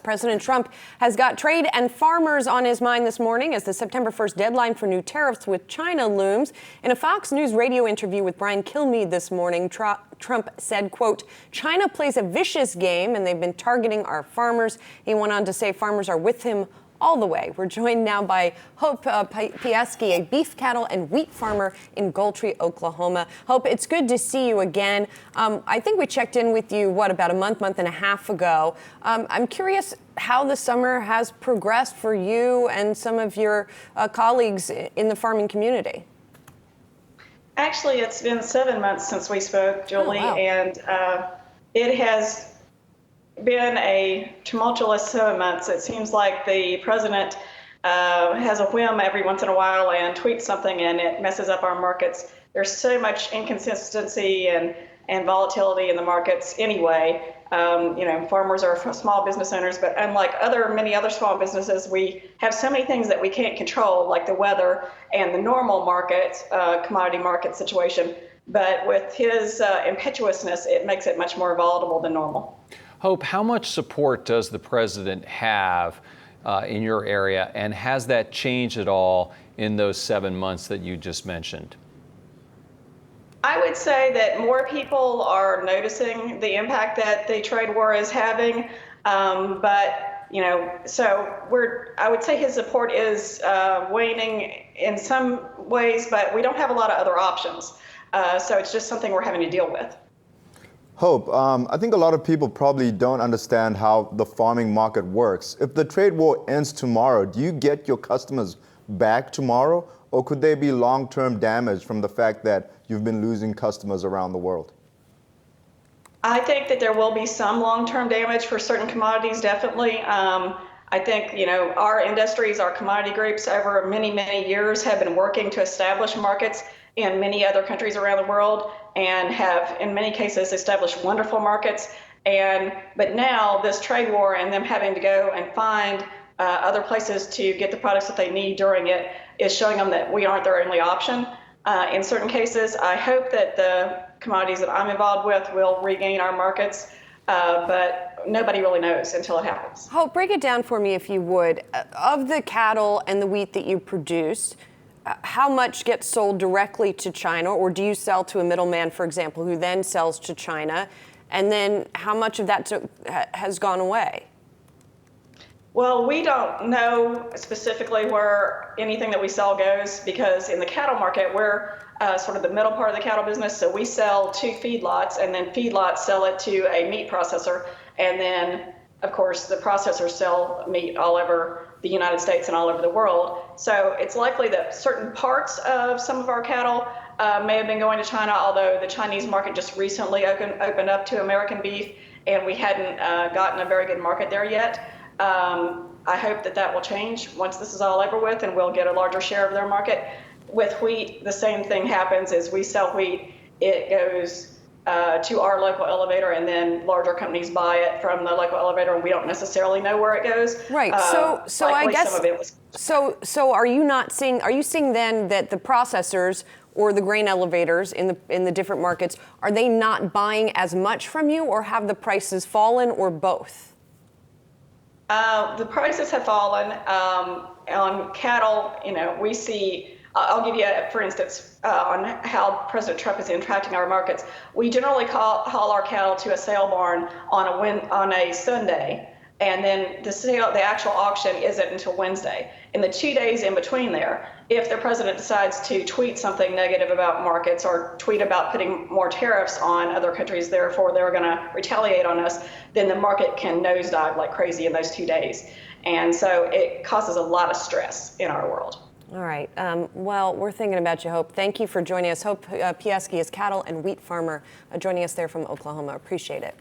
President Trump has got trade and farmers on his mind this morning as the September 1st deadline for new tariffs with China looms. In a Fox News radio interview with Brian Kilmeade this morning, Trump said, quote, "China plays a vicious game and they've been targeting our farmers." He went on to say farmers are with him all the way. We're joined now by Hope Pjesky, a beef, cattle, and wheat farmer in Goltry, Oklahoma. Hope, it's good to see you again. I think we checked in with you, about a month and a half ago. I'm curious how the summer has progressed for you and some of your colleagues in the farming community. Actually, it's been 7 months since we spoke, Julie, oh, wow. And it has been a tumultuous 7 months. It seems like the president has a whim every once in a while and tweets something and it messes up our markets. There's so much inconsistency and volatility in the markets anyway. Farmers are small business owners, but unlike many other small businesses, we have so many things that we can't control, like the weather and the normal market, commodity market situation. But with his impetuousness, it makes it much more volatile than normal. Hope, how much support does the president have in your area, and has that changed at all in those 7 months that you just mentioned? I would say that more people are noticing the impact that the trade war is having, I would say his support is waning in some ways, but we don't have a lot of other options. So it's just something we're having to deal with. Hope, I think a lot of people probably don't understand how the farming market works. If the trade war ends tomorrow, do you get your customers back tomorrow, or could there be long-term damage from the fact that you've been losing customers around the world? I think that there will be some long-term damage for certain commodities, definitely. I think, our industries, our commodity groups over many, many years have been working to establish markets in many other countries around the world and have, in many cases, established wonderful markets. But now this trade war and them having to go and find other places to get the products that they need during it is showing them that we aren't their only option. In certain cases, I hope that the commodities that I'm involved with will regain our markets, but nobody really knows until it happens. Hope, break it down for me if you would. Of the cattle and the wheat that you produce, how much gets sold directly to China, or do you sell to a middleman, for example, who then sells to China? And then how much of that has gone away? Well, we don't know specifically where anything that we sell goes, because in the cattle market, we're sort of the middle part of the cattle business. So we sell to feedlots, and then feedlots sell it to a meat processor. And then, of course, the processors sell meat all over the United States and all over the world. So it's likely that certain parts of some of our cattle may have been going to China, although the Chinese market just recently opened up to American beef, and we hadn't gotten a very good market there yet. I hope that will change once this is all over with, and we'll get a larger share of their market. With wheat, the same thing happens. As we sell wheat, it goes to our local elevator, and then larger companies buy it from the local elevator, and we don't necessarily know where it goes. Right. So I guess some of it was. So are you seeing then that the processors or the grain elevators in the different markets, are they not buying as much from you, or have the prices fallen, or both? The prices have fallen on cattle. We see. I'll give you, for instance, on how President Trump is impacting our markets. We generally haul our cattle to a sale barn on a Sunday, and then the actual auction isn't until Wednesday. In the 2 days in between there, if the president decides to tweet something negative about markets or tweet about putting more tariffs on other countries, therefore they're going to retaliate on us, then the market can nosedive like crazy in those 2 days. And so it causes a lot of stress in our world. All right. Well, we're thinking about you, Hope. Thank you for joining us. Hope Pjesky is cattle and wheat farmer, joining us there from Oklahoma. Appreciate it.